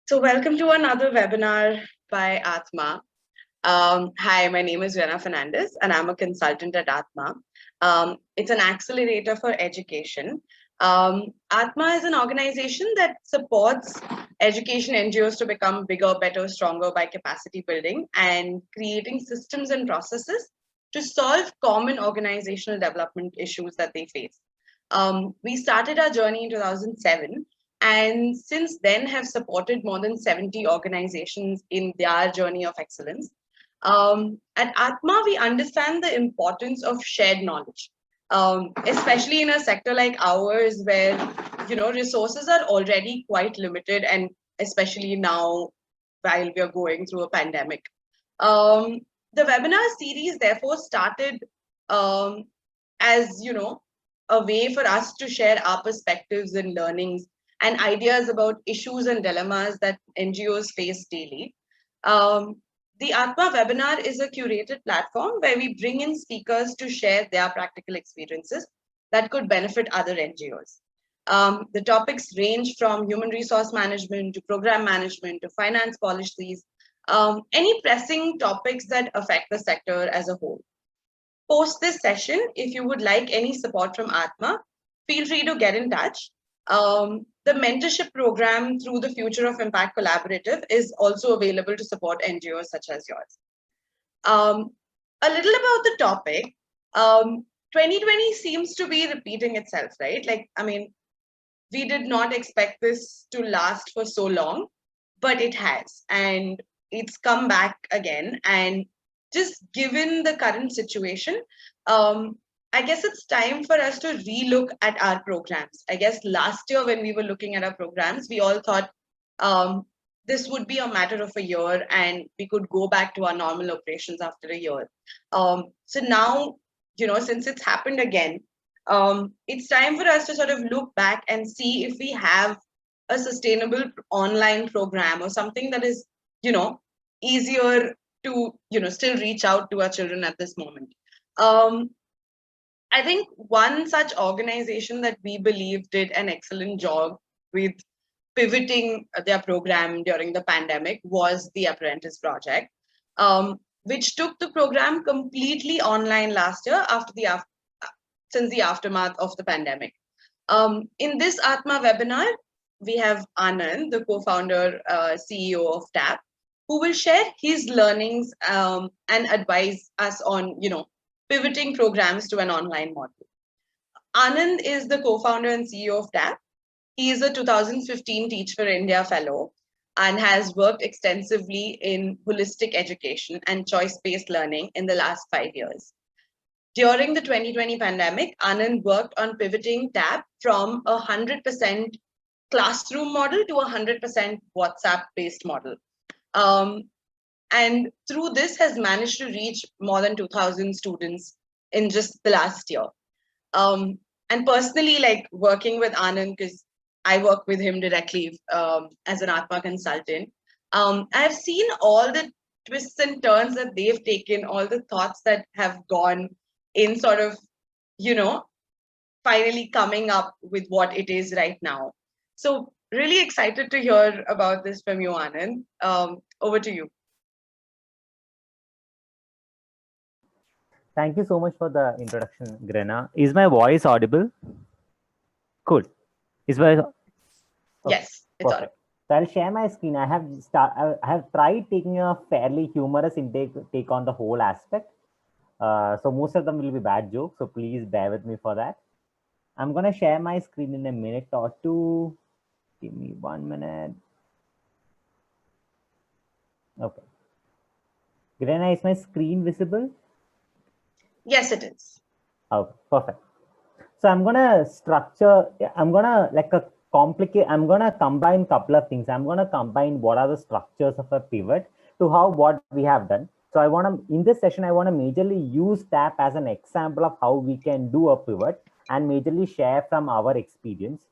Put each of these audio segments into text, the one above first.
So, welcome to another webinar by Atma. Hi, my name is Rena Fernandez, and I'm a consultant at Atma. It's an accelerator for education. Atma is an organization that supports education NGOs to become bigger, better, stronger by capacity building and creating systems and processes to solve common organizational development issues that they face. We started our journey in 2007 and since then have supported more than 70 organizations in their journey of excellence. At Atma, we understand the importance of shared knowledge, especially in a sector like ours where resources are already quite limited, and especially now while we are going through a pandemic. The webinar series therefore started um, as a way for us to share our perspectives and learnings and ideas about issues and dilemmas that NGOs face daily. The Atma webinar is a curated platform where we bring in speakers to share their practical experiences that could benefit other NGOs. The topics range from human resource management to program management to finance policies, any pressing topics that affect the sector as a whole. Post this session, if you would like any support from Atma, feel free to get in touch. The mentorship program through the Future of Impact Collaborative is also available to support NGOs such as yours. A little about the topic. 2020 seems to be repeating itself, right? We did not expect this to last for so long, but it has, and it's come back again. And just given the current situation, I guess it's time for us to relook at our programs. I guess last year when we were looking at our programs, we all thought this would be a matter of a year and we could go back to our normal operations after a year. So now, since it's happened again, it's time for us to sort of look back and see if we have a sustainable online program or something that is, easier to, still reach out to our children at this moment. I think one such organization that we believe did an excellent job with pivoting their program during the pandemic was the Apprentice Project, which took the program completely online last year since the aftermath of the pandemic. In this Atma webinar, we have Anand, the co-founder, CEO of TAP, who will share his learnings and advise us on, pivoting programs to an online model. Anand is the co-founder and CEO of TAP. He is a 2015 Teach for India Fellow and has worked extensively in holistic education and choice-based learning in the last 5 years. During the 2020 pandemic, Anand worked on pivoting TAP from a 100% classroom model to a 100% WhatsApp-based model. And through this has managed to reach more than 2,000 students in just the last year. And personally, like working with Anand, because I work with him directly as an Atma consultant, I've seen all the twists and turns that they've taken, all the thoughts that have gone in sort of, finally coming up with what it is right now. So really excited to hear about this from you, Anand. Over to you. Thank you so much for the introduction, Grena. Is my voice audible? Cool. Is my Yes, it's audible. So I'll share my screen. I have tried taking a fairly humorous take on the whole aspect. So most of them will be bad jokes. So please bear with me for that. I'm gonna share my screen in a minute or two. Give me 1 minute. Okay. Grena, is my screen visible? Yes, it is. Oh, perfect. So I'm gonna I'm gonna combine a couple of things. I'm gonna combine what are the structures of a pivot to what we have done. So in this session, I want to majorly use TAP as an example of how we can do a pivot and majorly share from our experience.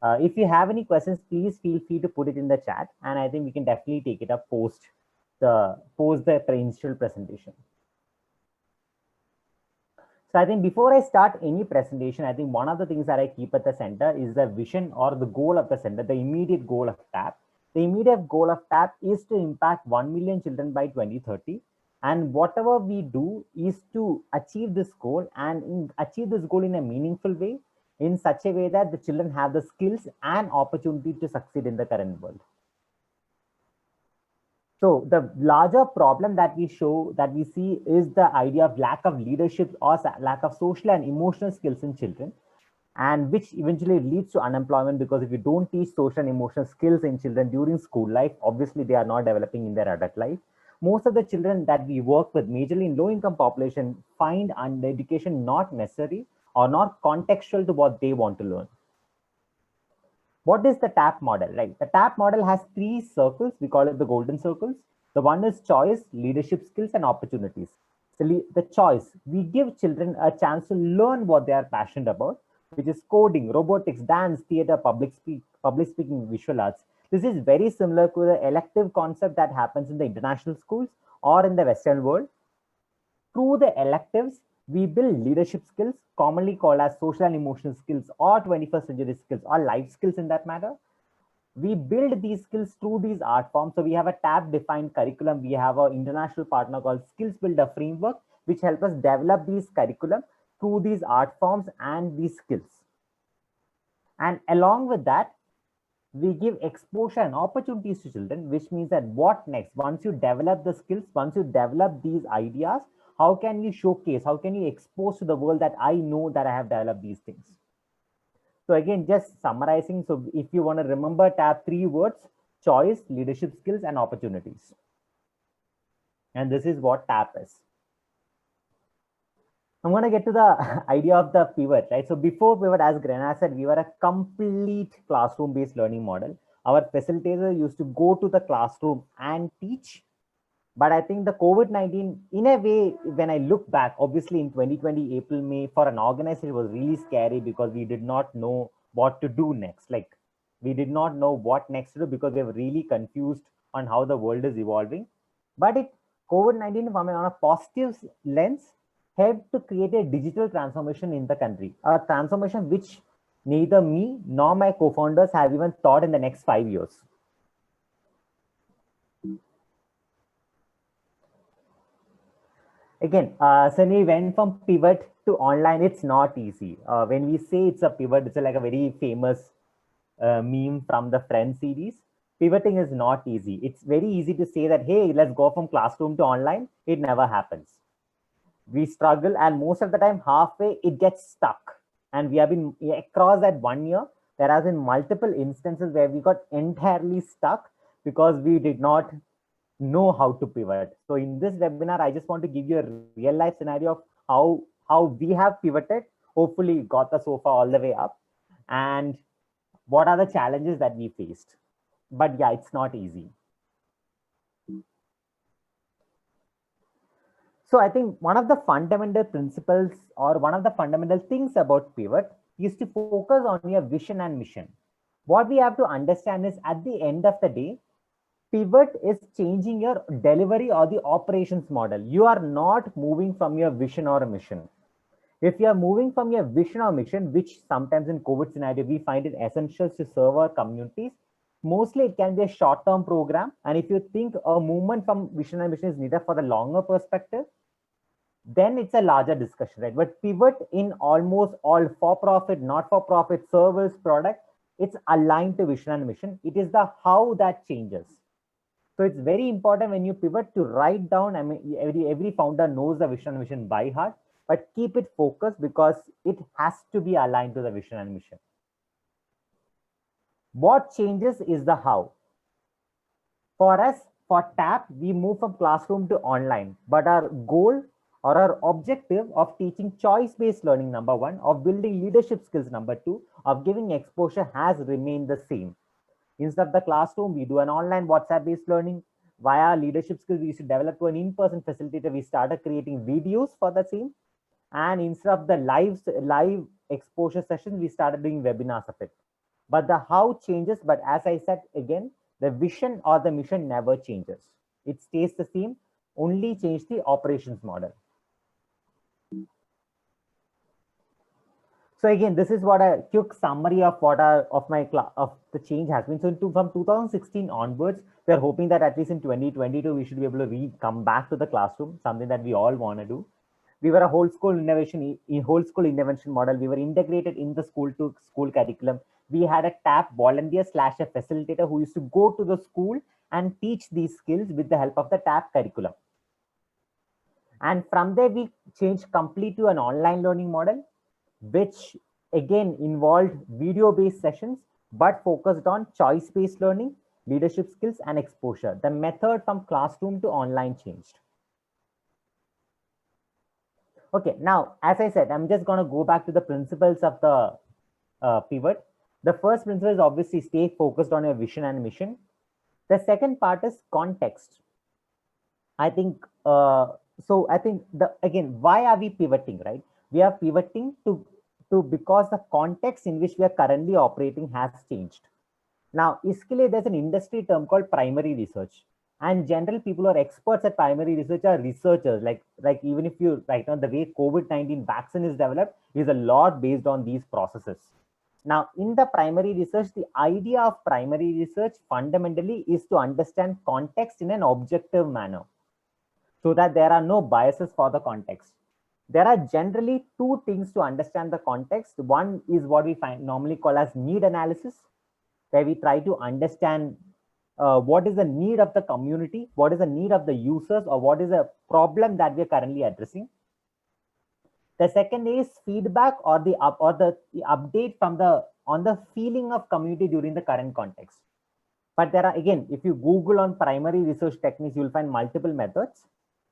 If you have any questions, please feel free to put it in the chat, and I think we can definitely take it up post the initial presentation. So I think before I start any presentation, I think one of the things that I keep at the center is the vision or the goal of the center, the immediate goal of TAP. The immediate goal of TAP is to impact 1 million children by 2030. And whatever we do is to achieve this goal and achieve this goal in a meaningful way, in such a way that the children have the skills and opportunity to succeed in the current world. So the larger problem that we see is the idea of lack of leadership or lack of social and emotional skills in children, and which eventually leads to unemployment, because if you don't teach social and emotional skills in children during school life, obviously they are not developing in their adult life. Most of the children that we work with, majorly in low income population, find education not necessary or not contextual to what they want to learn. What is the TAP model, right? The TAP model has 3 circles. We call it the golden circles. The one is choice, leadership skills, and opportunities. The choice, we give children a chance to learn what they are passionate about, which is coding, robotics, dance, theater, public speaking, visual arts. This is very similar to the elective concept that happens in the international schools or in the Western world. Through the electives, we build leadership skills, commonly called as social and emotional skills or 21st century skills or life skills in that matter. We build these skills through these art forms. So we have a TAP defined curriculum. We have an international partner called Skills Builder Framework, which help us develop these curriculum through these art forms and these skills. And along with that, we give exposure and opportunities to children, which means that what next? Once you develop the skills, once you develop these ideas, how can you showcase, how can you expose to the world that I know that I have developed these things? So again, just summarizing. So if you want to remember TAP, 3 words: choice, leadership skills, and opportunities. And this is what TAP is. I'm going to get to the idea of the pivot, right? So before pivot, as Grena said, we were a complete classroom-based learning model. Our facilitator used to go to the classroom and teach. But I think the COVID-19, in a way, when I look back, obviously in 2020, April, May, for an organization, it was really scary because we did not know what to do next. Like, we did not know what next to do because we were really confused on how the world is evolving. But COVID-19, from on a positive lens, helped to create a digital transformation in the country, a transformation which neither me nor my co-founders have even thought in the next 5 years. Again, so we went from pivot to online. It's not easy. When we say it's a pivot, it's like a very famous meme from the Friends series. Pivoting is not easy. It's very easy to say that, hey, let's go from classroom to online. It never happens. We struggle, and most of the time, halfway, it gets stuck. And we have been across that 1 year. There has been multiple instances where we got entirely stuck because we did not know how to pivot. So in this webinar, I just want to give you a real life scenario of how we have pivoted, hopefully got the sofa all the way up, and what are the challenges that we faced. But yeah, it's not easy. So I think one of the fundamental principles or one of the fundamental things about pivot is to focus on your vision and mission. What we have to understand is, at the end of the day, pivot is changing your delivery or the operations model. You are not moving from your vision or mission. If you are moving from your vision or mission, which sometimes in COVID scenario, we find it essential to serve our communities, mostly it can be a short-term program. And if you think a movement from vision and mission is needed for the longer perspective, then it's a larger discussion, right? But pivot in almost all for-profit, not-for-profit, service, product, it's aligned to vision and mission. It is the how that changes. So it's very important when you pivot to write down. I mean, every founder knows the vision and mission by heart, but keep it focused because it has to be aligned to the vision and mission. What changes is the how. For us, for TAP, we move from classroom to online, but our goal or our objective of teaching choice-based learning, number 1, of building leadership skills, number 2, of giving exposure has remained the same. Instead of the classroom, we do an online WhatsApp-based learning. Via leadership skills, we used to develop to an in-person facilitator. We started creating videos for the same. And instead of the live exposure sessions, we started doing webinars of it. But the how changes. But as I said again, the vision or the mission never changes. It stays the same, only change the operations model. So again, this is what a quick summary of what of the change has been. So from 2016 onwards, we are hoping that at least in 2022 we should be able to come back to the classroom, something that we all want to do. We were a whole school intervention model. We were integrated in the school to school curriculum. We had a TAP volunteer / a facilitator who used to go to the school and teach these skills with the help of the TAP curriculum. And from there, we changed complete to an online learning model, which again involved video-based sessions, but focused on choice-based learning, leadership skills, and exposure. The method from classroom to online changed. Okay, now, as I said, I'm just going to go back to the principles of the pivot. The first principle is obviously stay focused on your vision and mission. The second part is context. I think, again, why are we pivoting, right? We are pivoting to because the context in which we are currently operating has changed. Now, iskile, there's an industry term called primary research. And general people who are experts at primary research are researchers. Like even if you right now, the way COVID-19 vaccine is developed is a lot based on these processes. Now, in the primary research, the idea of primary research fundamentally is to understand context in an objective manner, so that there are no biases for the context. There are generally two things to understand the context. One is what we normally call as need analysis, where we try to understand what is the need of the community, what is the need of the users, or what is a problem that we are currently addressing. The second is feedback or the update from on the feeling of community during the current context. But there are, again, if you Google on primary research techniques, you'll find multiple methods.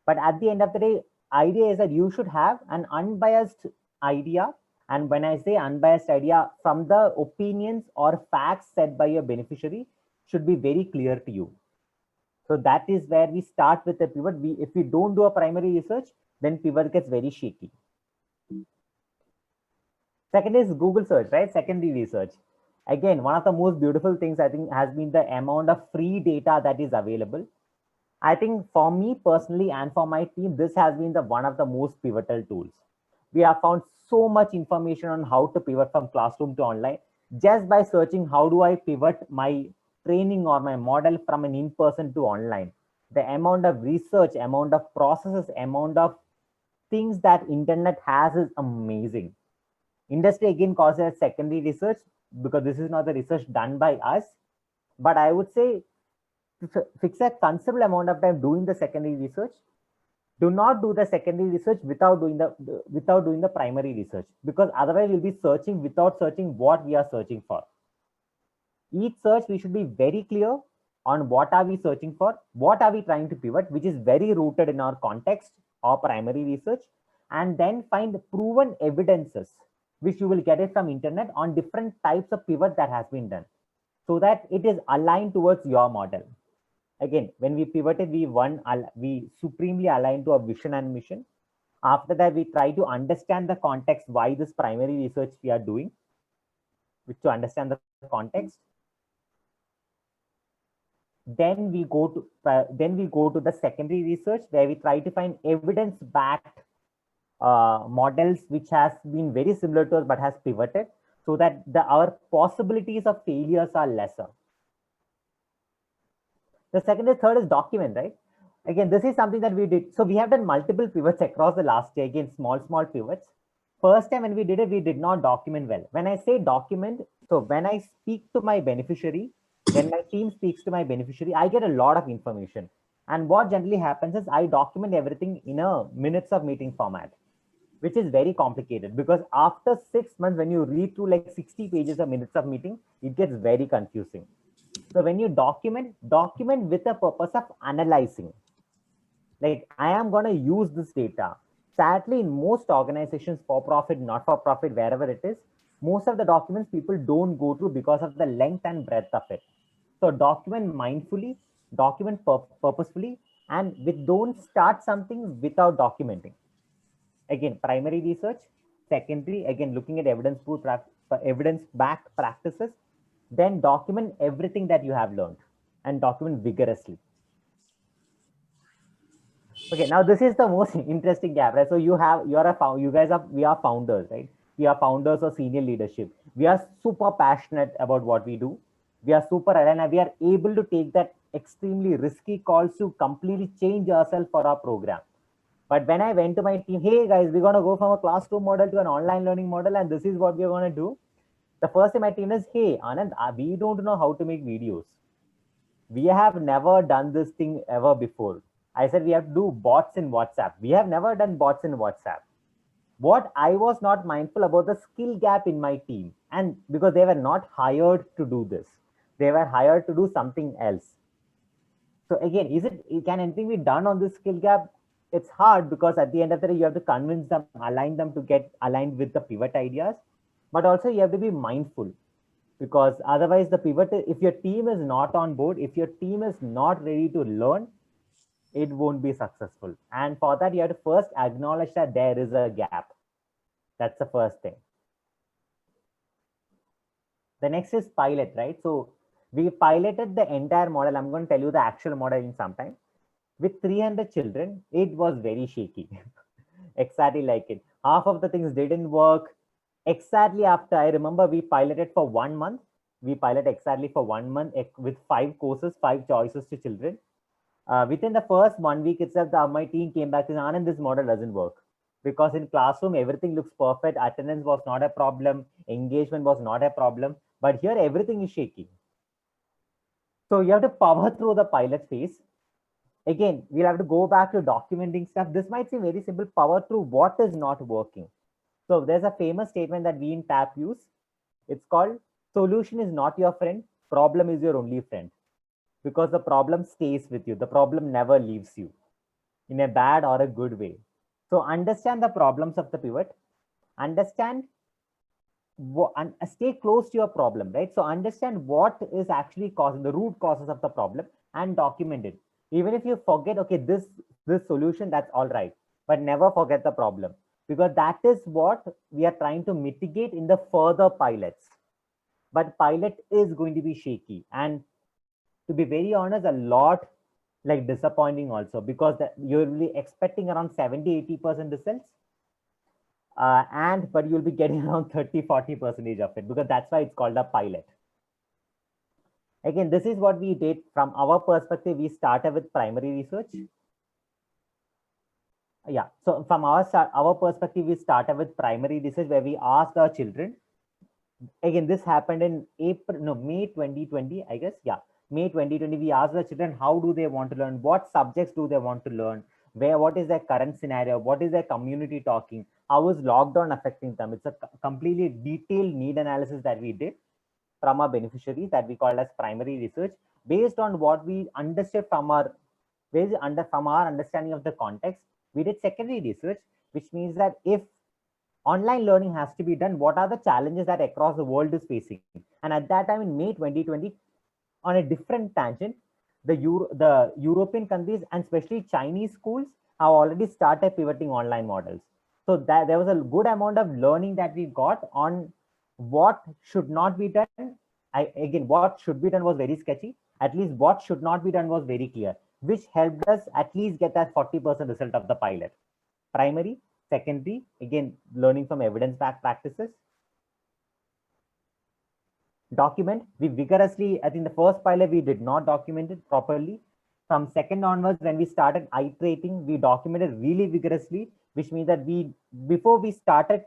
But at the end of the day, idea is that you should have an unbiased idea. And when I say unbiased idea, from the opinions or facts said by your beneficiary should be very clear to you. So that is where we start with the pivot. If we don't do a primary research, then pivot gets very shaky. Second is Google search, right? Secondary research. Again, one of the most beautiful things I think has been the amount of free data that is available. I think for me personally and for my team, this has been one of the most pivotal tools. We have found so much information on how to pivot from classroom to online just by searching how do I pivot my training or my model from an in-person to online. The amount of research, amount of processes, amount of things that internet has is amazing. Industry again calls it secondary research because this is not the research done by us. But I would say fix a considerable amount of time doing the secondary research. Do not do the secondary research without doing the primary research, because otherwise we'll be searching without searching what we are searching for. Each search we should be very clear on what are we searching for, what are we trying to pivot, which is very rooted in our context or primary research, and then find proven evidences which you will get it from internet on different types of pivot that has been done, so that it is aligned towards your model. Again, when we pivoted, we supremely aligned to a vision and mission. After that, we try to understand the context, why this primary research we are doing, which to understand the context. Then we go to the secondary research, where we try to find evidence-backed models which has been very similar to us but has pivoted, so that our possibilities of failures are lesser. The second and third is document, right? Again, this is something that we did. So we have done multiple pivots across the last year, again, small pivots. First time when we did it, we did not document well. When I say document, so when I speak to my beneficiary, when my team speaks to my beneficiary, I get a lot of information. And what generally happens is I document everything in a minutes of meeting format, which is very complicated, because after 6 months, when you read through like 60 pages of minutes of meeting, it gets very confusing. So when you document with the purpose of analyzing. Like, I am going to use this data. Sadly, in most organizations, for profit, not for profit, wherever it is, most of the documents people don't go through because of the length and breadth of it. So document mindfully, document purposefully, and don't start something without documenting. Again, primary research. Secondary, again, looking at evidence-backed practices. Then document everything that you have learned and document vigorously. Okay, now this is the most interesting gap, right? So we are founders, right? we are founders or senior leadership. We are super passionate about what we do. We are super aligned and we are able to take that extremely risky calls to completely change ourselves for our program. But when I went to my team, hey guys, we're going to go from a classroom model to an online learning model, and this is what we're going to do. The first thing my team is, hey, Anand, we don't know how to make videos. We have never done this thing ever before. I said, we have to do bots in WhatsApp. We have never done bots in WhatsApp. What I was not mindful about the skill gap in my team. And because they were not hired to do this, they were hired to do something else. So again, can anything be done on this skill gap? It's hard because at the end of the day, you have to convince them, align them to get aligned with the pivot ideas. But also you have to be mindful, because otherwise the pivot, if your team is not on board, if your team is not ready to learn, it won't be successful. And for that, you have to first acknowledge that there is a gap. That's the first thing. The next is pilot, right? So we piloted the entire model. I'm going to tell you the actual model in some time. With 300 children, it was very shaky. Exactly like it. Half of the things didn't work. Exactly after, I remember we piloted for 1 month. We piloted exactly for 1 month with 5 courses, 5 choices to children. Within the first 1 week itself, my team came back and Anand, this model doesn't work. Because in classroom, everything looks perfect. Attendance was not a problem. Engagement was not a problem. But here, everything is shaky. So you have to power through the pilot phase. Again, we'll have to go back to documenting stuff. This might seem very simple, power through what is not working. So there's a famous statement that we in TAP use. It's called, solution is not your friend, problem is your only friend. Because the problem stays with you. The problem never leaves you in a bad or a good way. So understand the problems of the pivot, understand and stay close to your problem, right? So understand what is actually causing the root causes of the problem and document it. Even if you forget, okay, this solution, that's all right, but never forget the problem, because that is what we are trying to mitigate in the further pilots. But pilot is going to be shaky, and to be very honest, a lot like disappointing also, because you're really expecting around 70-80% results, but you'll be getting around 30-40% of it, because that's why it's called a pilot. Again, this is what we did from our perspective. We started with primary research. Yeah, so from our perspective, we started with primary research, where we asked our children. Again, this happened in May 2020, I guess. Yeah, May 2020. We asked the children, how do they want to learn? What subjects do they want to learn? What is their current scenario? What is their community talking? How is lockdown affecting them? It's a completely detailed need analysis that we did from our beneficiaries, that we called as primary research, based on what we understood from our understanding of the context. We did secondary research, which means that if online learning has to be done, what are the challenges that across the world is facing? And at that time in May 2020, on a different tangent, the European countries and especially Chinese schools have already started pivoting online models. So that there was a good amount of learning that we got on what should not be done. Again, what should be done was very sketchy. At least what should not be done was very clear, which helped us at least get that 40% result of the pilot. Primary, secondary, again, learning from evidence-backed practices. Document, we vigorously, I think the first pilot, we did not document it properly. From second onwards, when we started iterating, we documented really vigorously, which means that before we started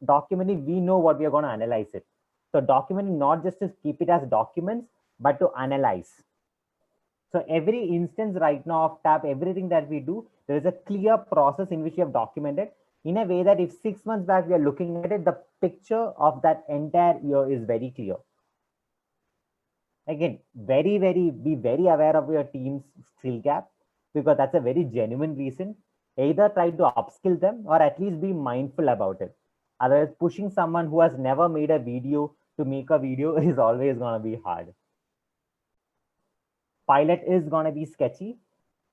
documenting, we know what we are going to analyze it. So documenting, not just to keep it as documents, but to analyze. So every instance right now of TAP, everything that we do, there is a clear process in which we have documented, in a way that if 6 months back we are looking at it, the picture of that entire year is very clear. Again, be very aware of your team's skill gap, because that's a very genuine reason. Either try to upskill them or at least be mindful about it. Otherwise, pushing someone who has never made a video to make a video is always going to be hard. Pilot is going to be sketchy,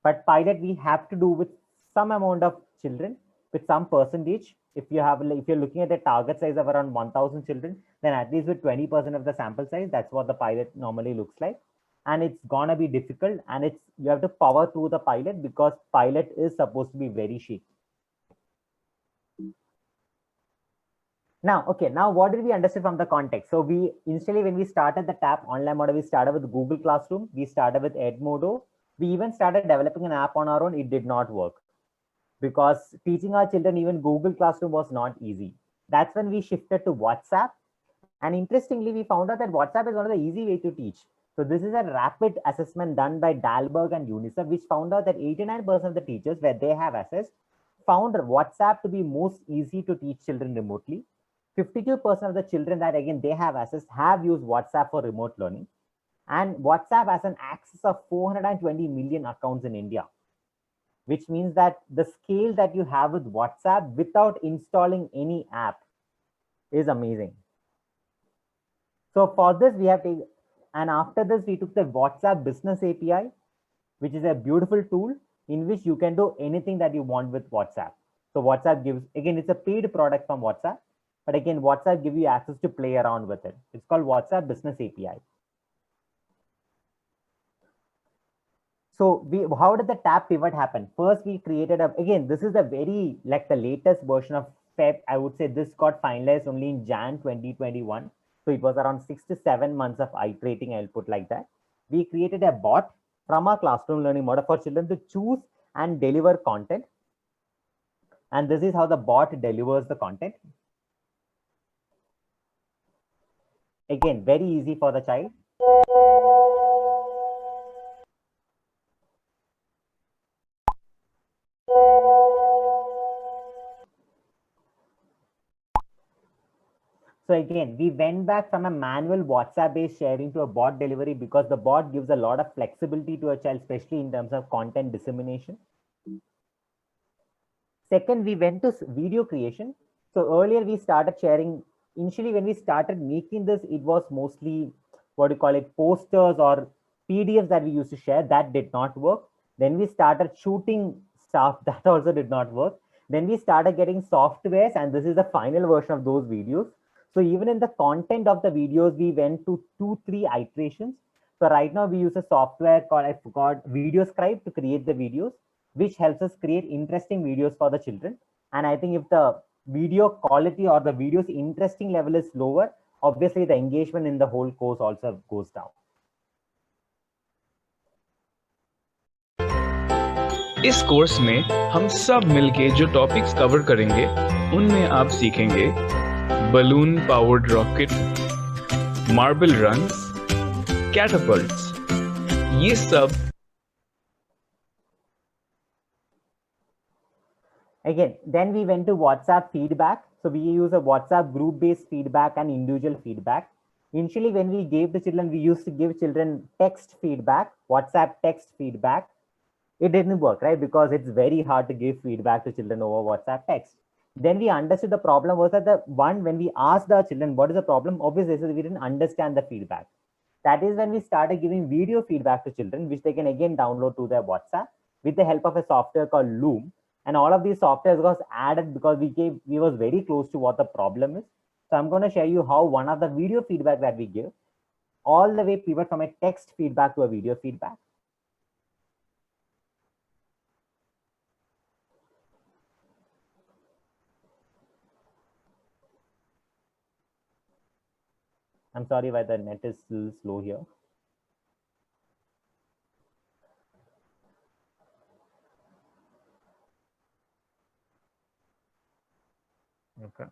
but pilot we have to do with some amount of children, with some percentage. If you're looking at a target size of around 1,000 children, then at least with 20% of the sample size, that's what the pilot normally looks like. And it's gonna be difficult, and you have to power through the pilot, because pilot is supposed to be very shaky. Now what did we understand from the context? So we initially, when we started the TAP online model, we started with Google Classroom, we started with Edmodo, we even started developing an app on our own. It did not work because teaching our children even Google Classroom was not easy. That's when we shifted to WhatsApp. And interestingly, we found out that WhatsApp is one of the easy way to teach. So this is a rapid assessment done by Dalberg and UNICEF, which found out that 89% of the teachers where they have assessed found WhatsApp to be most easy to teach children remotely. 52% of the children that again they have assessed have used WhatsApp for remote learning. And WhatsApp has an access of 420 million accounts in India, which means that the scale that you have with WhatsApp without installing any app is amazing. So for this, we have taken, and after this, we took the WhatsApp Business API, which is a beautiful tool in which you can do anything that you want with WhatsApp. So WhatsApp gives, again, it's a paid product from WhatsApp, but again, WhatsApp gives you access to play around with it. It's called WhatsApp Business API. So how did the TAP pivot happen? First, we created again, this is the very, like the latest version of PEP. I would say this got finalized only in Jan 2021. So it was around 6 to 7 months of iterating, I'll put like that. We created a bot from our classroom learning model for children to choose and deliver content. And this is how the bot delivers the content. Again, very easy for the child. So again, we went back from a manual WhatsApp-based sharing to a bot delivery because the bot gives a lot of flexibility to a child, especially in terms of content dissemination. Second, we went to video creation. So earlier we started sharing, initially when we started making this, it was mostly, what do you call it, posters or PDFs that we used to share. That did not work. Then we started shooting stuff. That also did not work. Then we started getting softwares, and this is the final version of those videos. So even in the content of the videos, we went to 2-3 iterations. So right now we use a software called, I forgot, VideoScribe to create the videos, which helps us create interesting videos for the children. And I think if the video quality or the video's interesting level is lower, obviously the engagement in the whole course also goes down. इस course में हम सब मिलके जो topics cover करेंगे उनमें आप सीखेंगे balloon powered rocket, marble runs, catapults, ये सब. Again, then we went to WhatsApp feedback. So we use a WhatsApp group-based feedback and individual feedback. Initially, when we gave the children, we used to give children text feedback, WhatsApp text feedback. It didn't work, right? Because it's very hard to give feedback to children over WhatsApp text. Then we understood the problem was that when we asked the children, what is the problem? Obviously, we didn't understand the feedback. That is when we started giving video feedback to children, which they can again download to their WhatsApp with the help of a software called Loom. And all of these softwares was added because we was very close to what the problem is. So I'm going to show you how one of the video feedback that we give all the way pivot from a text feedback to a video feedback. I'm sorry why the net is still slow here. Okay.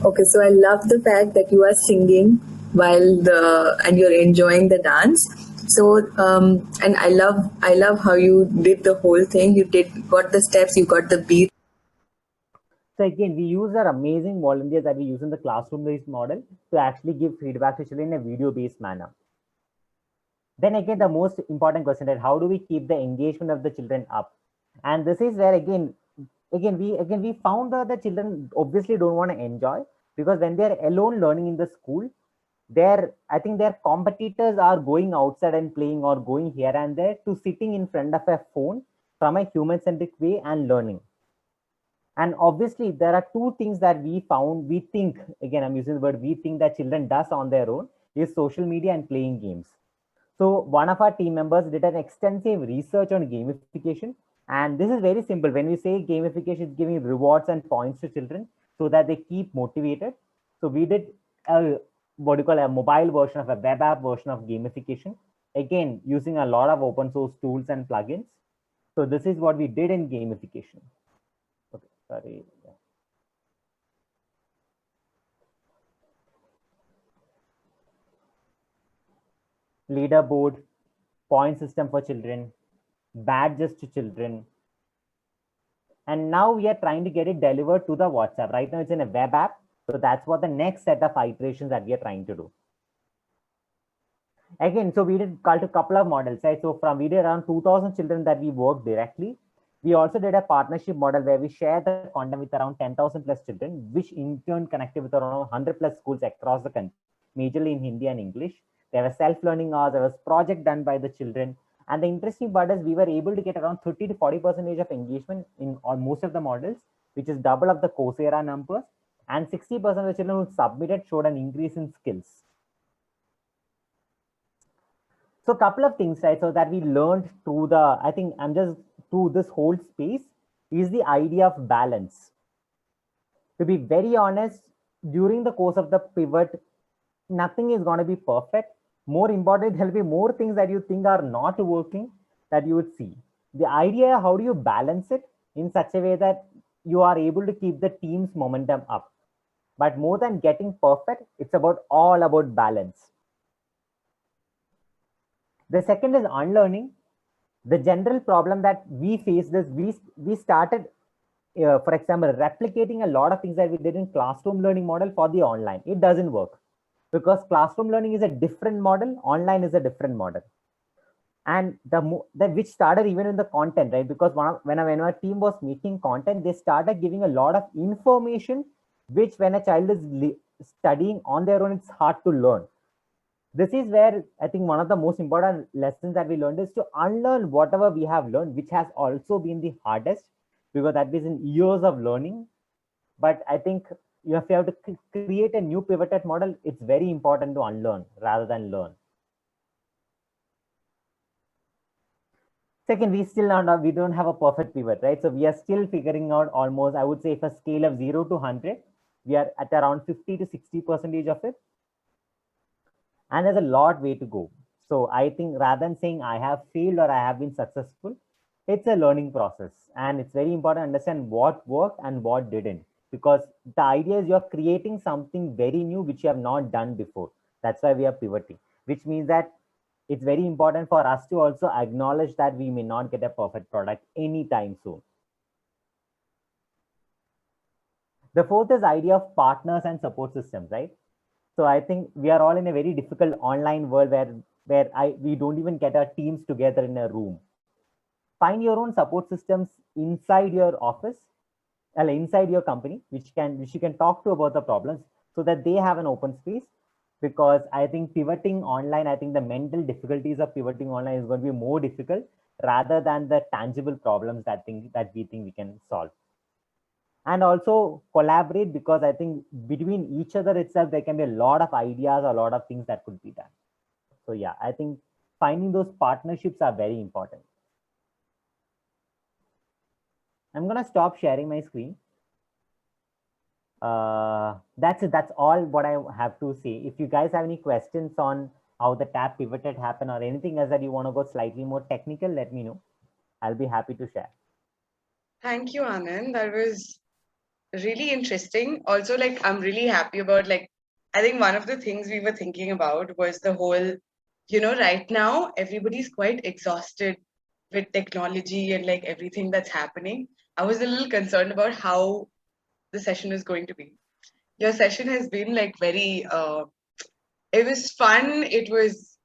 Okay, so I love the fact that you are singing and you're enjoying the dance. So and I love how you did the whole thing. You got the steps, you got the beat. So again, we use our amazing volunteers that we use in the classroom-based model to actually give feedback to children in a video-based manner. Then again, the most important question is how do we keep the engagement of the children up? And this is where again we found that the children obviously don't want to enjoy, because when they're alone learning in the school, I think their competitors are going outside and playing or going here and there to sitting in front of a phone from a human-centric way and learning. And obviously, there are two things that we found, we think, again, I'm using the word we think that children does on their own is social media and playing games. So one of our team members did an extensive research on gamification. And this is very simple. When we say gamification is giving rewards and points to children so that they keep motivated. So we did a, what you call a mobile version of a web app version of gamification. Again, using a lot of open source tools and plugins. So this is what we did in gamification. Okay, sorry. Leaderboard, point system for children, badges to children. And now we are trying to get it delivered to the WhatsApp. Right now it's in a web app. So that's what the next set of iterations that we are trying to do. Again, so we did call to a couple of models, right? So we did around 2,000 children that we worked directly. We also did a partnership model where we share the content with around 10,000 plus children, which in turn connected with around 100 plus schools across the country, majorly in Hindi and English. There were self-learning hours, there was project done by the children. And the interesting part is we were able to get around 30 to 40% of engagement in most of the models, which is double of the Coursera numbers. And 60% of the children who submitted showed an increase in skills. So a couple of things, right? So that we learned through the, I think I'm just through this whole space is the idea of balance. To be very honest, during the course of the pivot, nothing is going to be perfect. More important, there'll be more things that you think are not working that you would see. The idea, how do you balance it in such a way that you are able to keep the team's momentum up? But more than getting perfect, it's all about balance. The second is unlearning. The general problem that we faced is we started, for example, replicating a lot of things that we did in classroom learning model for the online. It doesn't work because classroom learning is a different model, online is a different model. And which started even in the content, right? Because when our team was making content, they started giving a lot of information, which when a child is studying on their own, it's hard to learn. This is where I think one of the most important lessons that we learned is to unlearn whatever we have learned, which has also been the hardest because that is in years of learning. But I think if you have to create a new pivoted model, it's very important to unlearn rather than learn. Second, we don't have a perfect pivot, right? So we are still figuring out almost, I would say, if a scale of 0 to 100, we are at around 50 to 60% of it. And there's a lot way to go. So I think rather than saying I have failed or I have been successful, it's a learning process. And it's very important to understand what worked and what didn't. Because the idea is you're creating something very new, which you have not done before. That's why we are pivoting, which means that it's very important for us to also acknowledge that we may not get a perfect product anytime soon. The fourth is idea of partners and support systems, right? So I think we are all in a very difficult online world where we don't even get our teams together in a room. Find your own support systems inside your office, inside your company, which you can talk to about the problems so that they have an open space. Because I think pivoting online, I think the mental difficulties of pivoting online is going to be more difficult rather than the tangible problems that we think we can solve. And also collaborate, because I think between each other itself, there can be a lot of ideas, a lot of things that could be done. So yeah, I think finding those partnerships are very important. I'm going to stop sharing my screen. That's it. That's all what I have to say. If you guys have any questions on how the tab pivoted happened or anything else that you want to go slightly more technical, let me know. I'll be happy to share. Thank you, Anand. That was really interesting. Also, like, I'm really happy about, like, I think one of the things we were thinking about was the whole, right now, everybody's quite exhausted with technology and like everything that's happening. I was a little concerned about how the session is going to be. Your session has been like very, it was fun. It was,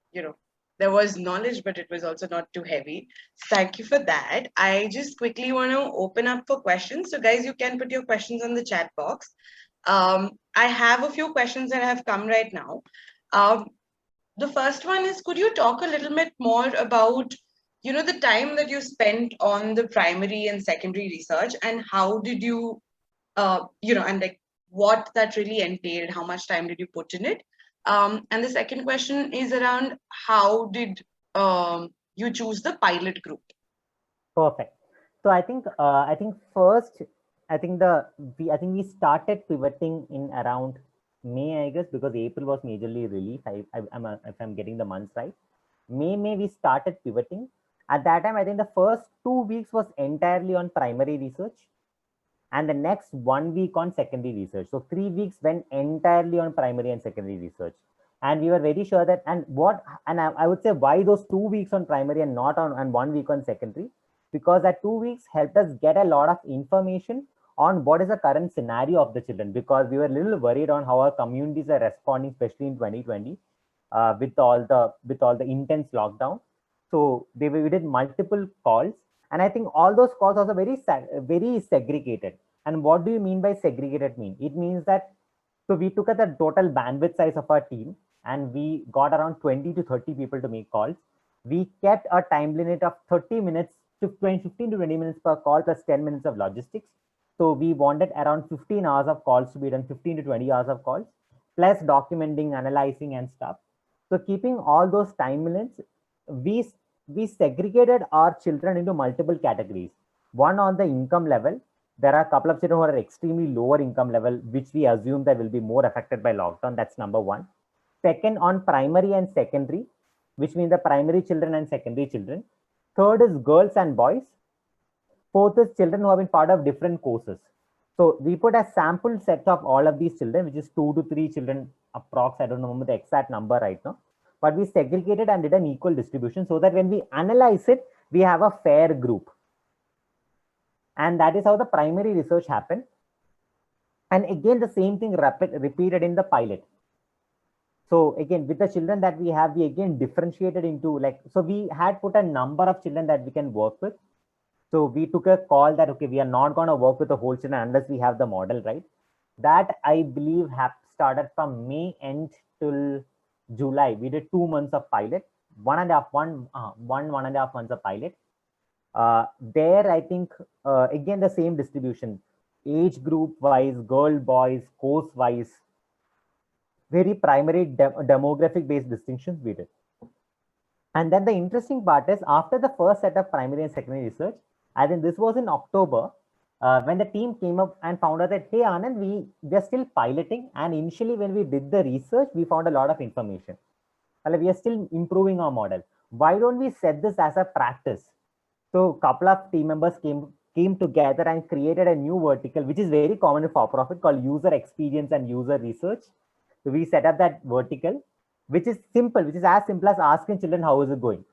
there was knowledge, but it was also not too heavy. So thank you for that. I just quickly want to open up for questions. So guys, you can put your questions on the chat box. I have a few questions that have come right now. The first one is, could you talk a little bit more about, the time that you spent on the primary and secondary research, and how did you, and like what that really entailed, how much time did you put in it? And the second question is around how did you choose the pilot group? Perfect. So I think first, I think we started pivoting in around May, I guess, because April was majorly relief. If I'm getting the months right, May we started pivoting. At that time, I think the first 2 weeks was entirely on primary research, and the next 1 week on secondary research. So 3 weeks went entirely on primary and secondary research. And we were very sure that, I would say why those 2 weeks on primary and not on and 1 week on secondary, because that 2 weeks helped us get a lot of information on what is the current scenario of the children, because we were a little worried on how our communities are responding, especially in 2020, with all the intense lockdown. So we did multiple calls, and I think all those calls are very segregated. And what do you mean by segregated? It means that, so we took at the total bandwidth size of our team, and we got around 20 to 30 people to make calls. We kept a time limit of 30 minutes to 15 to 20 minutes per call plus 10 minutes of logistics. So we wanted around 15 hours of calls to be done, 15 to 20 hours of calls, plus documenting, analyzing, and stuff. So keeping all those time limits, we segregated our children into multiple categories. One, on the income level, there are a couple of children who are extremely lower income level, which we assume that will be more affected by lockdown. That's number one. Second, on primary and secondary, which means the primary children and secondary children. Third is girls and boys. Fourth is children who have been part of different courses. So we put a sample set of all of these children, which is 2 to 3 children approx. I don't know the exact number right now, but we segregated and did an equal distribution so that when we analyze it, we have a fair group. And that is how the primary research happened. And again, the same thing repeated in the pilot. So again, with the children that we have, we again differentiated into so we had put a number of children that we can work with. So we took a call that, okay, we are not going to work with the whole children unless we have the model, right? That I believe started from May end till July. We did 2 months of pilot, one and a half months of pilot. There, I think, again, the same distribution, age group wise, girl, boys, course wise, very primary demographic based distinctions we did. And then the interesting part is, after the first set of primary and secondary research, I think this was in October, when the team came up and found out that, hey, Anand, we are still piloting. And initially when we did the research, we found a lot of information. We are still improving our model. Why don't we set this as a practice? So a couple of team members came together and created a new vertical, which is very common in for-profit, called user experience and user research. So we set up that vertical, which is as simple as asking children, how is it going?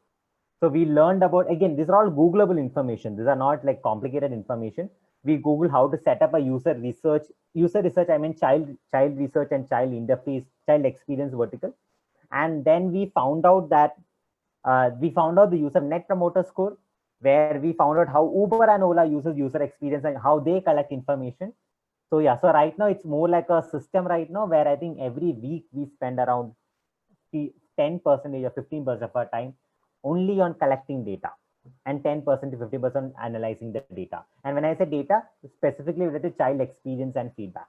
So we learned about, again, these are all Googleable information. These are not like complicated information. We Google how to set up a user research, I mean child research and child interface, child experience vertical. And then we found out that the user net promoter score, where we found out how Uber and Ola uses user experience and how they collect information. So yeah, so right now it's more like a system right now, where I think every week we spend around 10% or 15% of our time only on collecting data, and 10% to 50% analyzing the data. And when I say data, specifically related to child experience and feedback.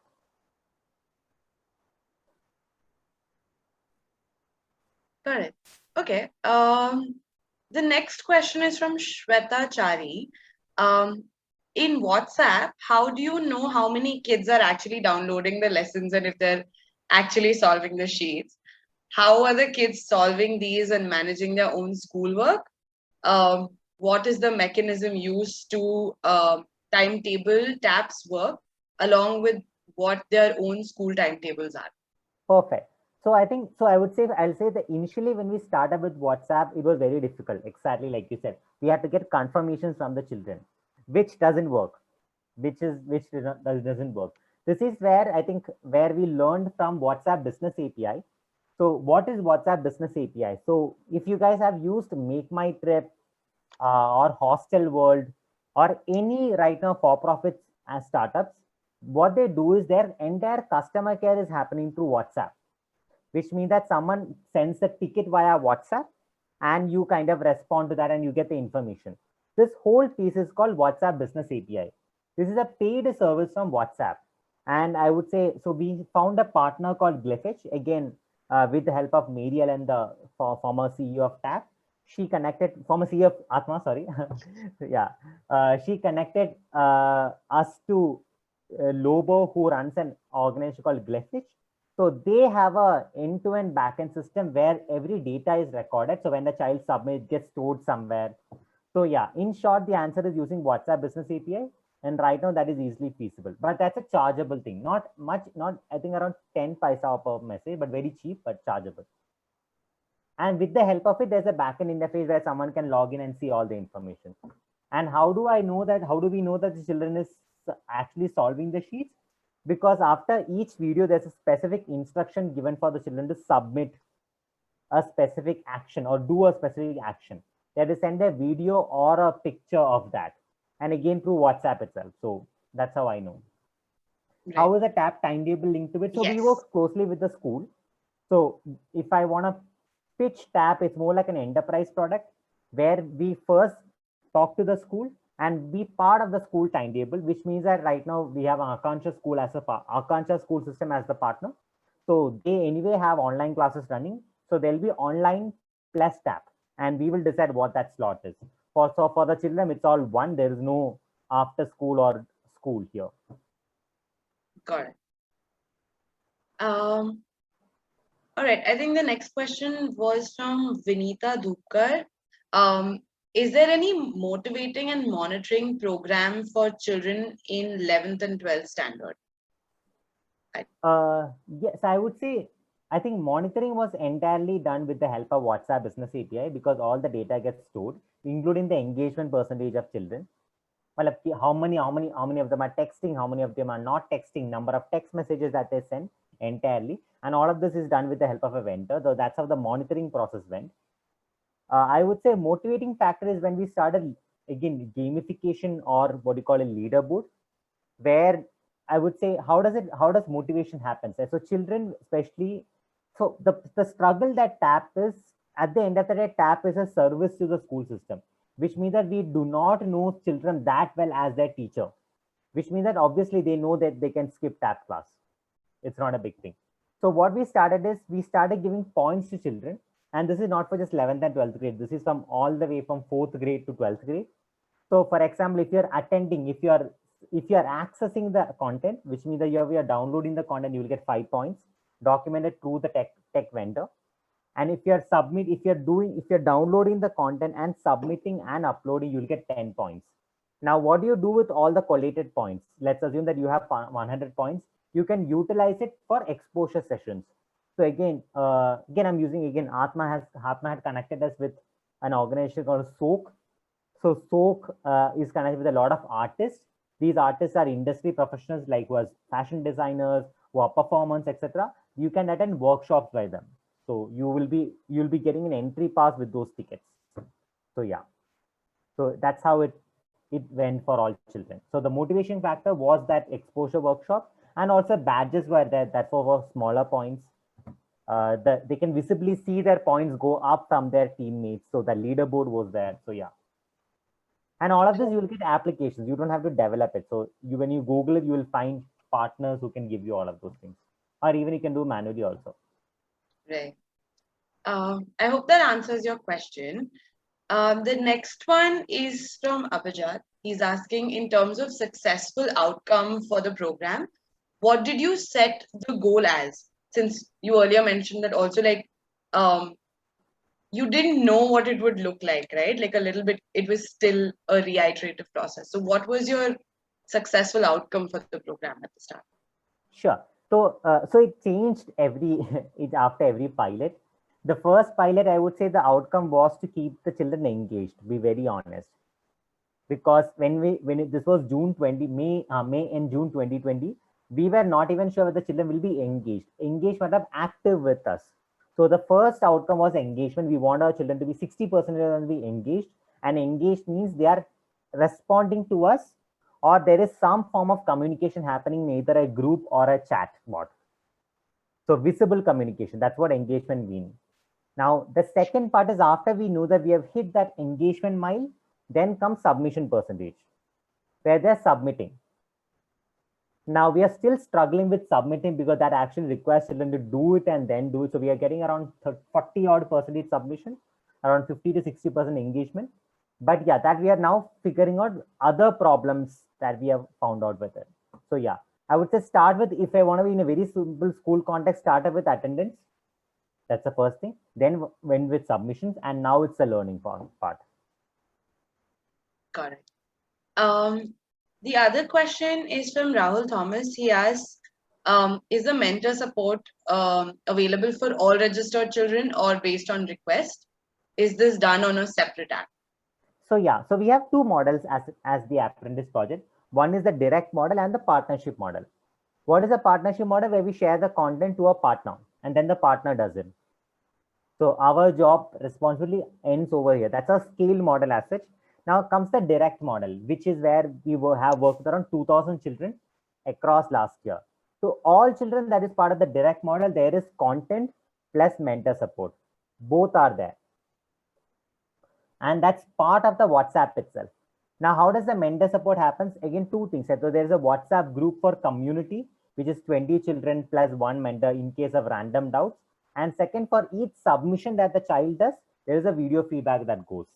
Got it. Okay. The next question is from Shweta Chari. In WhatsApp, how do you know how many kids are actually downloading the lessons and if they're actually solving the sheets? How are the kids solving these and managing their own schoolwork? What is the mechanism used to timetable TAP's work along with what their own school timetables are? Perfect. So I'll say that initially when we started with WhatsApp, it was very difficult. Exactly like you said, we had to get confirmations from the children, which doesn't work, which doesn't work. This is where we learned from WhatsApp Business API. So what is WhatsApp Business API? So if you guys have used Make My Trip or Hostel World or any right now for-profits as startups, what they do is their entire customer care is happening through WhatsApp. which means that someone sends a ticket via WhatsApp and you kind of respond to that and you get the information. This whole piece is called WhatsApp Business API. This is a paid service from WhatsApp. And I would say, so we found a partner called Glyphage, again, with the help of Mariel and the former CEO of TAP. She connected, former CEO of Atma, sorry. Yeah. She connected us to Lobo, who runs an organization called Glyphage. So they have a end-to-end backend system where every data is recorded. So when the child submits, it gets stored somewhere. So yeah, in short, the answer is using WhatsApp Business API. And right now that is easily feasible, but that's a chargeable thing. Not much, not I think around 10 paisa per message, but very cheap, but chargeable. And with the help of it, there's a backend interface where someone can log in and see all the information. And how do I know that? How do we know that the children is actually solving the sheets? Because after each video, there's a specific instruction given for the children to submit a specific action or do a specific action. They have to send a video or a picture of that. And again, through WhatsApp itself. So that's how I know. Right. How is the TAP timetable linked to it? So we work closely with the school. So if I want to pitch TAP, it's more like an enterprise product where we first talk to the school and be part of the school timetable, which means that right now we have Akansha school as a Akansha school system as the partner. So they anyway have online classes running. So there'll be online plus TAP, and we will decide what that slot is. So for the children, it's all one. There is no after school or school here. Got it. All right. I think the next question was from Vinita Dhupkar. Is there any motivating and monitoring program for children in 11th and 12th standard? Yes, I would say, I think monitoring was entirely done with the help of WhatsApp Business API because all the data gets stored, including the engagement percentage of children. Well, how many of them are texting, how many of them are not texting, number of text messages that they send entirely. And all of this is done with the help of a vendor. So that's how the monitoring process went. I would say motivating factor is when we started, again, gamification or what you call a leaderboard, where I would say, how does motivation happen? So children, especially, so the struggle that TAP is, at the end of the day, TAP is a service to the school system, which means that we do not know children that well as their teacher, which means that obviously they know that they can skip TAP class. It's not a big thing. So what we started is, we started giving points to children. And this is not for just 11th and 12th grade. This is from all the way from 4th grade to 12th grade. So for example, if you're attending, if you're accessing the content, which means that you're downloading the content, you will get 5 points documented through the tech vendor. And if you're downloading the content and submitting and uploading, you'll get 10 points. Now, what do you do with all the collated points? Let's assume that you have 100 points. You can utilize it for exposure sessions. So again, I'm using Atma had connected us with an organization called SOAK. So SOAK is connected with a lot of artists. These artists are industry professionals like who are fashion designers, who are performance, etc. You can attend workshops by them. So you'll be getting an entry pass with those tickets. So yeah, so that's how it went for all children. So the motivation factor was that exposure workshop, and also badges were there. That's for smaller points. They can visibly see their points go up from their teammates. So the leaderboard was there. So yeah. And all of this, you will get applications. You don't have to develop it. So when you Google it, you will find partners who can give you all of those things. Or even you can do manually also. Right. I hope that answers your question. The next one is from Abhijat. He's asking, in terms of successful outcome for the program, what did you set the goal as? Since you earlier mentioned that also, like, you didn't know what it would look like, right? Like a little bit, it was still a reiterative process. So what was your successful outcome for the program at the start? Sure. So it changed after every pilot. The first pilot, I would say the outcome was to keep the children engaged, to be very honest. Because this was May and June 2020, we were not even sure whether the children will be engaged. Engaged meant active with us. So the first outcome was engagement. We want our children to be 60% be engaged, and engaged means they are responding to us, or there is some form of communication happening in either a group or a chat bot. So visible communication, that's what engagement means. Now, the second part is after we know that we have hit that engagement mile, then comes submission percentage, where they're submitting. Now, we are still struggling with submitting because that actually requires children to do it and then do it. So we are getting around 40 odd percentage submission, around 50 to 60% engagement. But yeah, that we are now figuring out other problems that we have found out with it. So yeah, I would say start with, if I want to be in a very simple school context, start with attendance. That's the first thing. Then went with submissions, and now it's the learning part. Got it. The other question is from Rahul Thomas. He asks, is the mentor support available for all registered children or based on request? Is this done on a separate app? So yeah, so we have two models as the apprentice project. One is the direct model and the partnership model. What is a partnership model? Where we share the content to a partner and then the partner does it. So our job responsibility ends over here. That's a scale model as such. Now comes the direct model, which is where we have worked with around 2,000 children across last year. So all children that is part of the direct model, there is content plus mentor support. Both are there. And that's part of the WhatsApp itself. Now, how does the mentor support happens? Again, two things. So there is a WhatsApp group for community, which is 20 children plus one mentor in case of random doubts. And second, for each submission that the child does, there is a video feedback that goes.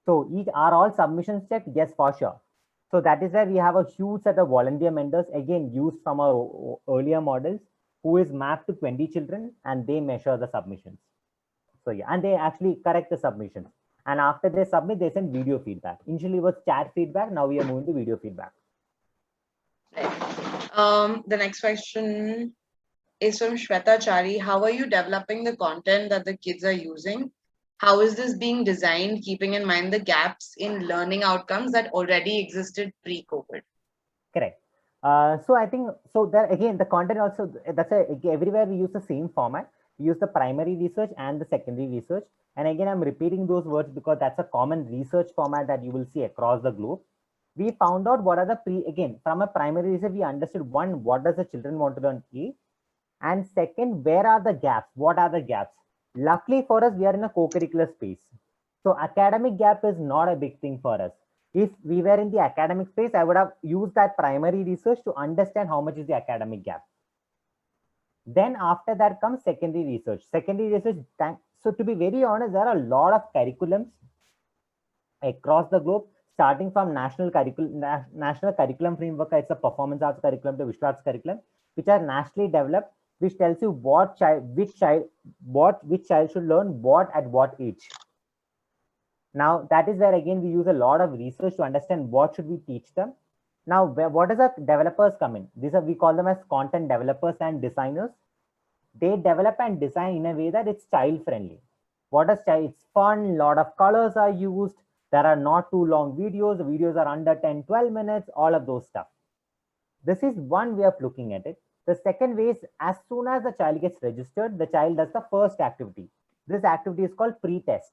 So are all submissions checked? Yes, for sure. So that is where we have a huge set of volunteer mentors, again, used from our earlier models, who is mapped to 20 children, and they measure the submissions. So yeah, and they actually correct the submissions. And after they submit, they send video feedback. Initially it was chat feedback. Now we are moving to video feedback. Right. The next question is from Shweta Chari. How are you developing the content that the kids are using? How is this being designed, keeping in mind the gaps in learning outcomes that already existed pre-COVID? Correct. So I think, so there again, the content also, that's everywhere we use the same format. We use the primary research and the secondary research. And again, I'm repeating those words because that's a common research format that you will see across the globe. We found out what are the again, from a primary research, we understood one, what does the children want to learn? A. And second, where are the gaps? What are the gaps? Luckily for us, we are in a co-curricular space. So academic gap is not a big thing for us. If we were in the academic space, I would have used that primary research to understand how much is the academic gap. Then after that comes secondary research. Secondary research, so to be very honest, there are a lot of curriculums across the globe, starting from national curriculum framework. It's a performance arts curriculum to visual arts curriculum, which are nationally developed, which tells you which child should learn what at what age. Now that is where again we use a lot of research to understand what should we teach them. Now, what does the developers come in? We call them as content developers and designers. They develop and design in a way that it's child friendly. It's fun, lot of colors are used. There are not too long videos. The videos are under 10, 12 minutes, all of those stuff. This is one way of looking at it. The second way is, as soon as the child gets registered, the child does the first activity. This activity is called pre-test.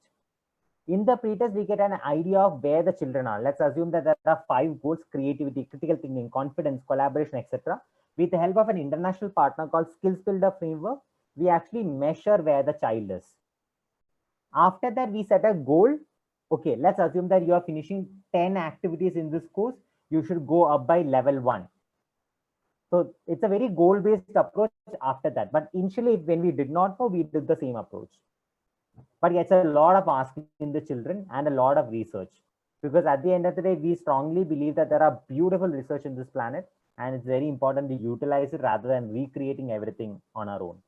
In the pre-test, we get an idea of where the children are. Let's assume that there are 5 goals: creativity, critical thinking, confidence, collaboration, etc. With the help of an international partner called Skills Builder Framework, we actually measure where the child is. After that, we set a goal. Okay, let's assume that you are finishing 10 activities in this course. You should go up by level 1. So it's a very goal-based approach after that. But initially, when we did not know, we did the same approach. But it's a lot of asking the children and a lot of research, because at the end of the day, we strongly believe that there are beautiful research in this planet, and it's very important to utilize it rather than recreating everything on our own.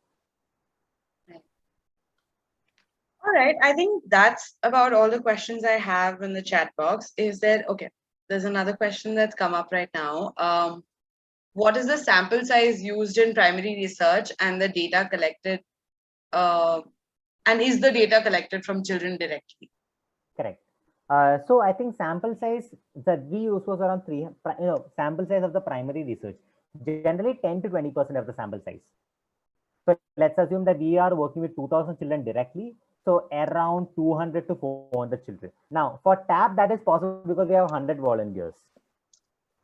All right, I think that's about all the questions I have in the chat box. There's another question that's come up right now. What is the sample size used in primary research and the data collected? And is the data collected from children directly? Correct. So I think sample size that we use was around 3, sample size of the primary research, generally 10 to 20% of the sample size. So let's assume that we are working with 2,000 children directly. So around 200 to 400 children. Now for TAP, that is possible because we have 100 volunteers.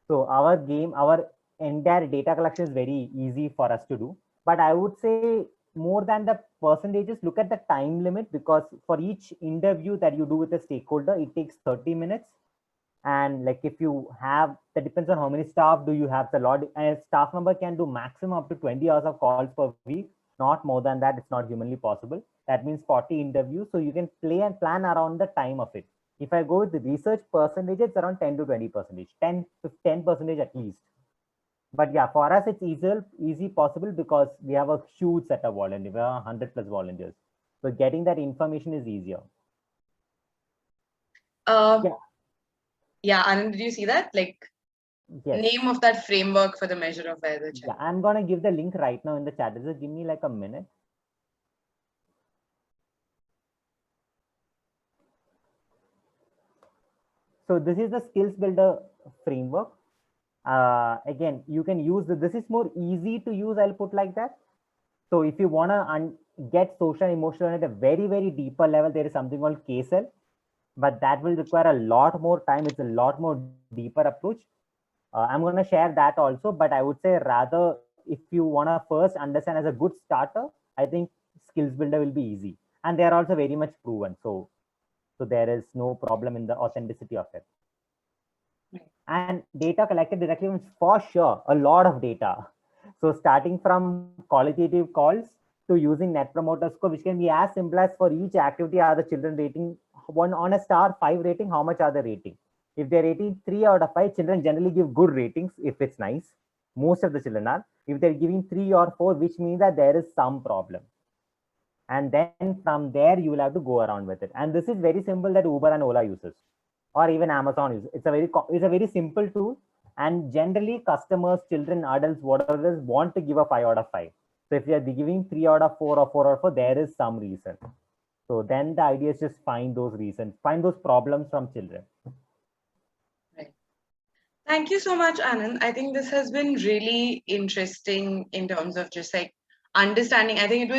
So our entire data collection is very easy for us to do. But I would say more than the percentages, look at the time limit, because for each interview that you do with a stakeholder, it takes 30 minutes. And like if you have, that depends on how many staff do you have. The lot, a staff member can do maximum up to 20 hours of calls per week, not more than that. It's not humanly possible. That means 40 interviews. So you can play and plan around the time of it. If I go with the research percentage, it's around 10 to 20%, 10% at least. But yeah, for us, it's easy possible because we have a huge set of volunteers. We have 100 plus volunteers. So getting that information is easier. Yeah, Anand, did you see that? Like, yes. Name of that framework for the measure of weather change. Yeah, I'm going to give the link right now in the chat. Just give me like a minute. So this is the skills builder framework. Again, you can use this is more easy to use. I'll put like that. So if you want to get social and emotional at a very, very deeper level, there is something called KSL, but that will require a lot more time. It's a lot more deeper approach. I'm going to share that also, but I would say rather, if you want to first understand as a good starter, I think skills builder will be easy. And they are also very much proven. So there is no problem in the authenticity of it. And data collected directly means for sure a lot of data. So starting from qualitative calls to using Net Promoter Score, which can be as simple as for each activity, are the children rating one on a star 5 rating, how much are they rating? If they're rating 3 out of 5, children generally give good ratings if it's nice. Most of the children are. If they're giving 3 or 4, which means that there is some problem. And then from there, you will have to go around with it. And this is very simple that Uber and Ola uses, or even Amazon uses. It's a very simple tool. And generally customers, children, adults, whatever it is, want to give a 5 out of 5. So if you are giving 3 out of 4 or 4 out of 4, there is some reason. So then the idea is just find those reasons, find those problems from children. Right. Thank you so much, Anand. I think this has been really interesting in terms of just like understanding. I think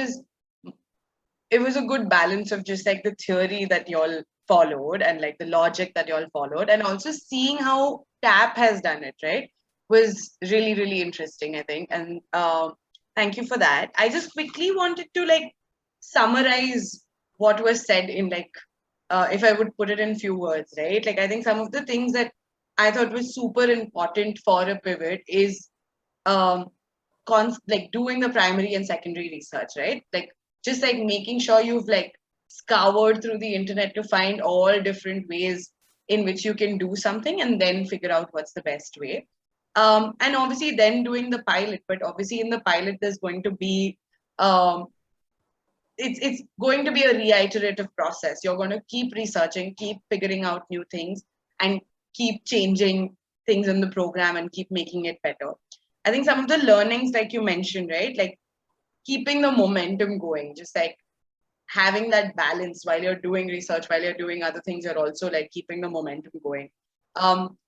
it was a good balance of just like the theory that y'all followed and like the logic that y'all followed, and also seeing how TAP has done it, right, was really, really interesting, I think. And thank you for that. I just quickly wanted to like summarize what was said in like, if I would put it in few words, right? Like, I think some of the things that I thought was super important for a pivot is like doing the primary and secondary research, right? Like, just like making sure you've like scoured through the internet to find all different ways in which you can do something and then figure out what's the best way. And obviously then doing the pilot, but obviously in the pilot, there's going to be, it's going to be a reiterative process. You're going to keep researching, keep figuring out new things, and keep changing things in the program and keep making it better. I think some of the learnings, like you mentioned, right? Like keeping the momentum going, just like having that balance while you're doing research, while you're doing other things, you're also like keeping the momentum going.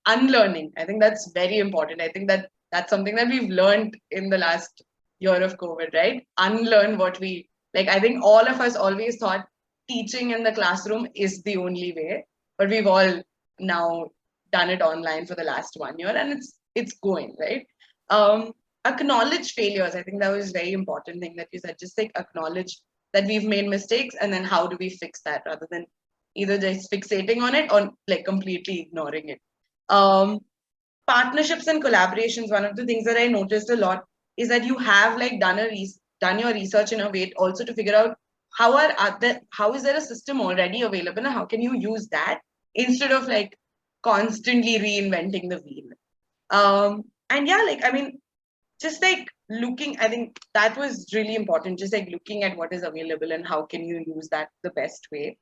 Unlearning, I think that's very important. I think that's something that we've learned in the last year of COVID, right? Unlearn what we, like, I think all of us always thought teaching in the classroom is the only way, but we've all now done it online for the last 1 year, and it's going, right? Acknowledge failures. I think that was a very important thing that you said. Just like acknowledge that we've made mistakes, and then how do we fix that, rather than either just fixating on it or like completely ignoring it. Partnerships and collaborations. One of the things that I noticed a lot is that you have like done your research in a way also to figure out how is there a system already available and how can you use that instead of like constantly reinventing the wheel. And yeah, like, I mean, just like looking, I think that was really important, just like looking at what is available and how can you use that the best way.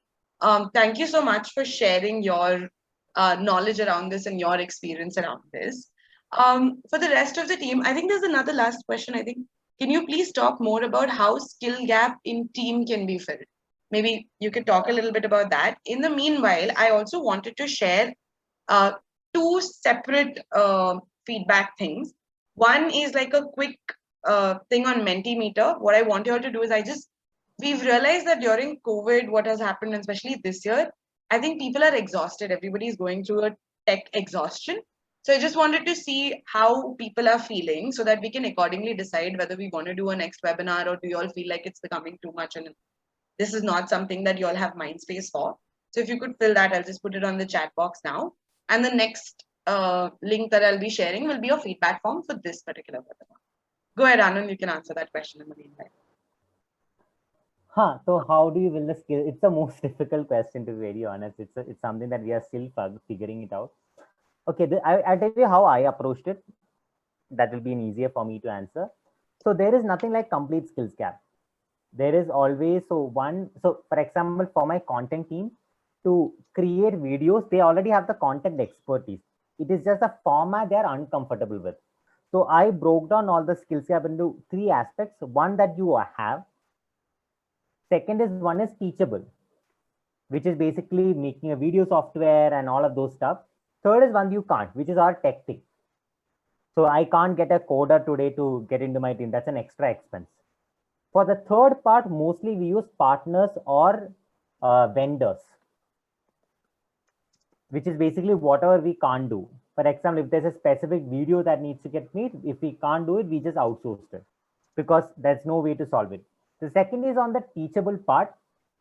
Thank you so much for sharing your knowledge around this and your experience around this. For the rest of the team, I think there's another last question. I think, can you please talk more about how skill gap in team can be filled? Maybe you could talk a little bit about that. In the meanwhile, I also wanted to share 2 separate feedback things. One is like a quick thing on Mentimeter. What I want you all to do is we've realized that during COVID, what has happened, especially this year, I think people are exhausted. Everybody is going through a tech exhaustion. So I just wanted to see how people are feeling so that we can accordingly decide whether we want to do a next webinar, or do you all feel like it's becoming too much and this is not something that you all have mind space for. So if you could fill that, I'll just put it on the chat box now. And the next link that I'll be sharing will be a feedback form for this particular webinar. Go ahead, Anand, you can answer that question in the meantime. So how do you build the skill? It's the most difficult question, to be very honest. It's something that we are still figuring it out. Okay, I'll tell you how I approached it. That will be easier for me to answer. So there is nothing like complete skills gap. There is always, so for example, for my content team to create videos, they already have the content expertise. It is just a format they are uncomfortable with. So I broke down all the skills gap into 3 aspects. One that you have. Second is one is teachable, which is basically making a video software and all of those stuff. Third is one you can't, which is our tech thing. So I can't get a coder today to get into my team. That's an extra expense. For the third part, mostly we use partners or vendors, which is basically whatever we can't do. For example, if there's a specific video that needs to get made, if we can't do it, we just outsource it because there's no way to solve it. The second is on the teachable part,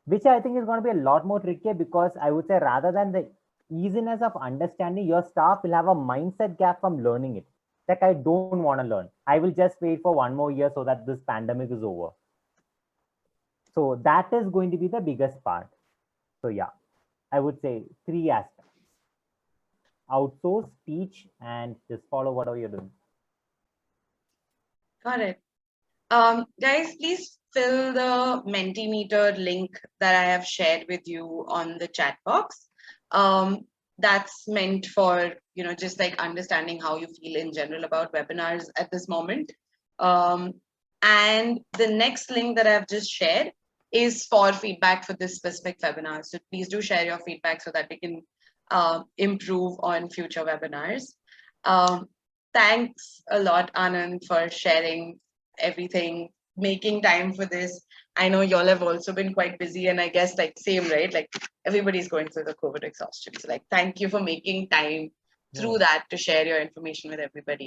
which I think is going to be a lot more trickier, because I would say rather than the easiness of understanding, your staff will have a mindset gap from learning it. Like, I don't want to learn. I will just wait for 1 more year so that this pandemic is over. So that is going to be the biggest part. So yeah, I would say 3 aspects: outsource, teach, and just follow whatever you're doing. Got it. Guys, please fill the Mentimeter link that I have shared with you on the chat box. That's meant for, just like understanding how you feel in general about webinars at this moment. And the next link that I've just shared is for feedback for this specific webinar. So please do share your feedback so that we can improve on future webinars. Thanks a lot, Anand, for sharing everything, making time for this. I know y'all have also been quite busy, and I guess like same, right? Like everybody's going through the COVID exhaustion. So like, thank you for making time through that to share your information with everybody.